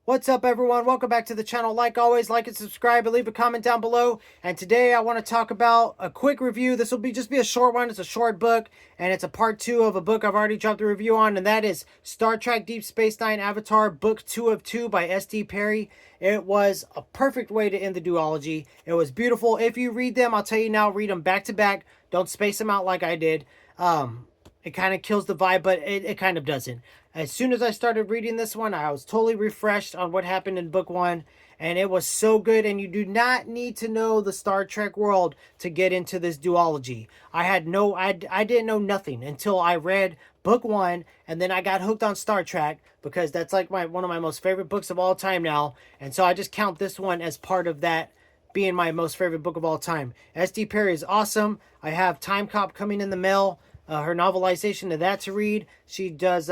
What's up, everyone? Welcome back to the channel. Like always, like and subscribe and leave a comment down below. And today I want to talk about a quick review. This will just be a short one. It's a short book, and it's a part 2 of a book I've already dropped a review on, and that is Star Trek Deep Space Nine Avatar, Book 2 of 2 by S.D. Perry. It was a perfect way to end the duology. It was beautiful. If you read them, I'll tell you now, read them back to back. Don't space them out like I did. It kind of kills the vibe, but it kind of doesn't. As soon as I started reading this one, I was totally refreshed on what happened in book 1, and it was so good. And you do not need to know the Star Trek world to get into this duology. I didn't know nothing until I read book 1, and then I got hooked on Star Trek because that's like one of my most favorite books of all time now. And so I just count this one as part of that being my most favorite book of all time. S.D. Perry is awesome. I have Time Cop coming in the mail. Her novelization of that to read. She does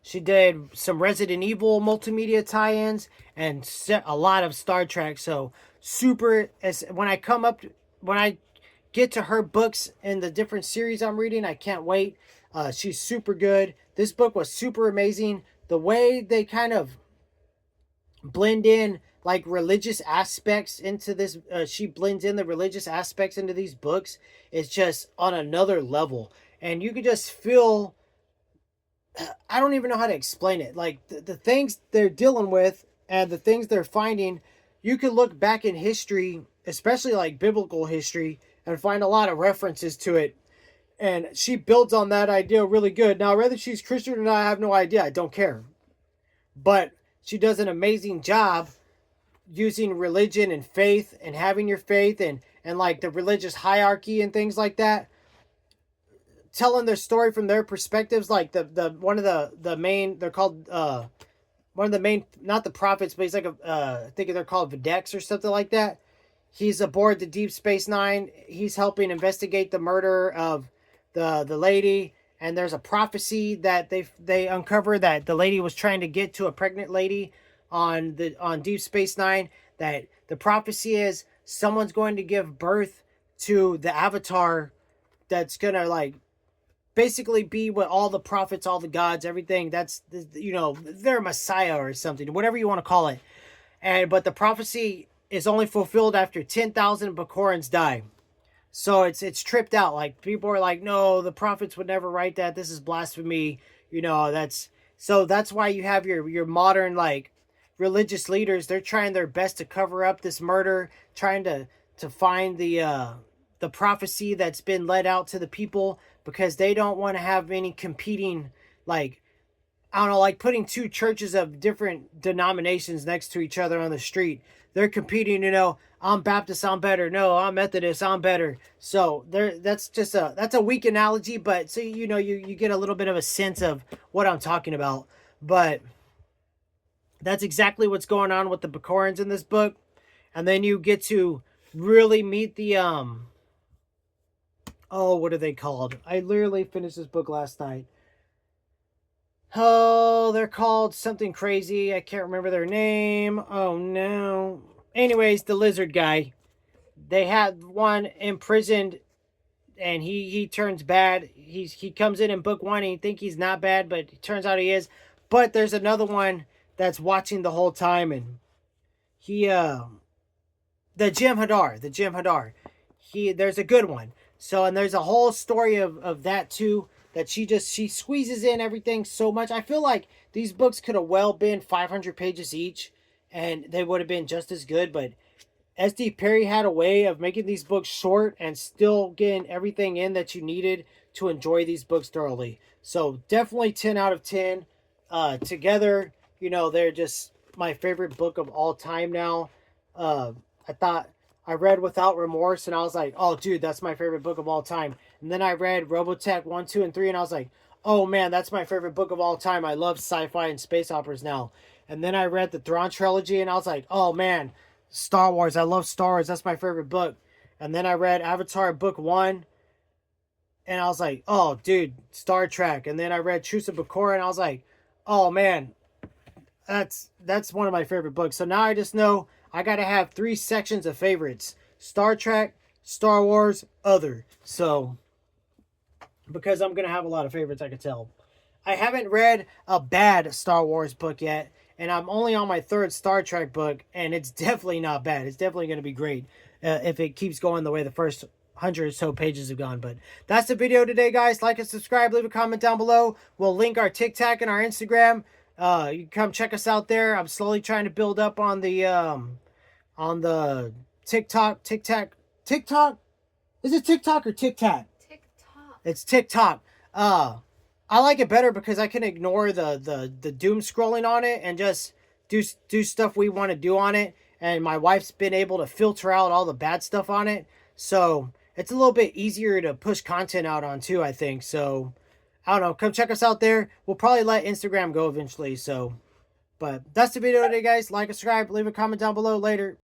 she did some Resident Evil multimedia tie-ins and a lot of Star Trek. So super, when I get to her books in the different series I'm reading, I can't wait. She's super good. This book was super amazing. The way they kind of blend in like religious aspects into this, she blends in the religious aspects into these books. It's just on another level, and you could just feel, I don't even know how to explain it, like the things they're dealing with and the things they're finding. You could look back in history, especially like biblical history, and find a lot of references to it, and she builds on that idea really good. Now, whether she's Christian or not, I have no idea. I don't care, but she does an amazing job using religion and faith and having your faith and like the religious hierarchy and things like that, telling their story from their perspectives. Like the one of the main, they're called one of the main, not the prophets, but he's like a I think they're called Vedex or something like that. He's aboard the Deep Space Nine. He's helping investigate the murder of the lady, and there's a prophecy that they uncover that the lady was trying to get to a pregnant lady on Deep Space Nine. That the prophecy is someone's going to give birth to the Avatar that's gonna like basically be what all the prophets, all the gods, everything that's, you know, their Messiah or something, whatever you want to call it. And but the prophecy is only fulfilled after 10,000 Bakorans die. So it's tripped out. Like people are like, no, the prophets would never write that. This is blasphemy. You know, that's why you have your modern like religious leaders. They're trying their best to cover up this murder, trying to find the prophecy that's been led out to the people, because they don't want to have any competing, like, I don't know, like putting two churches of different denominations next to each other on the street. They're competing, you know, I'm Baptist, I'm better. No, I'm Methodist, I'm better. So there, that's a weak analogy, but so you know, you get a little bit of a sense of what I'm talking about. But that's exactly what's going on with the Bakorans in this book. And then you get to really meet the oh, what are they called? I literally finished this book last night. Oh, they're called something crazy. I can't remember their name. Oh no. Anyways, the lizard guy. They had one imprisoned, and he turns bad. He comes in book 1 and you think he's not bad, but it turns out he is. But there's another one that's watching the whole time, and he the Jim Hadar. There's a good one. So, and there's a whole story of that too, that she squeezes in everything so much. I feel like these books could have well been 500 pages each, and they would have been just as good. But SD Perry had a way of making these books short and still getting everything in that you needed to enjoy these books thoroughly. So definitely 10 out of 10. Together, you know, they're just my favorite book of all time now. I thought I read Without Remorse, and I was like, oh, dude, that's my favorite book of all time. And then I read Robotech 1, 2, and 3, and I was like, oh, man, that's my favorite book of all time. I love sci-fi and space operas now. And then I read the Thrawn trilogy, and I was like, oh, man, Star Wars. I love Star Wars. That's my favorite book. And then I read Avatar book 1, and I was like, oh, dude, Star Trek. And then I read Truce of Bakura, and I was like, oh, man, that's one of my favorite books. So now I just know I got to have 3 sections of favorites: Star Trek, Star Wars, other. So, because I'm going to have a lot of favorites, I could tell. I haven't read a bad Star Wars book yet. and I'm only on my third Star Trek book, and it's definitely not bad. It's definitely going to be great if it keeps going the way the first 100 or so pages have gone. But that's the video today, guys. Like and subscribe. Leave a comment down below. We'll link our TikTok and our Instagram. You can come check us out there. I'm slowly trying to build up on the TikTok. Is it TikTok or TikTok? TikTok. It's TikTok. I like it better because I can ignore the doom scrolling on it and just do stuff we want to do on it. And my wife's been able to filter out all the bad stuff on it, so it's a little bit easier to push content out on too, I think. So I don't know. Come check us out there. We'll probably let Instagram go eventually. So, but that's the video today, guys. Like and subscribe. Leave a comment down below. Later.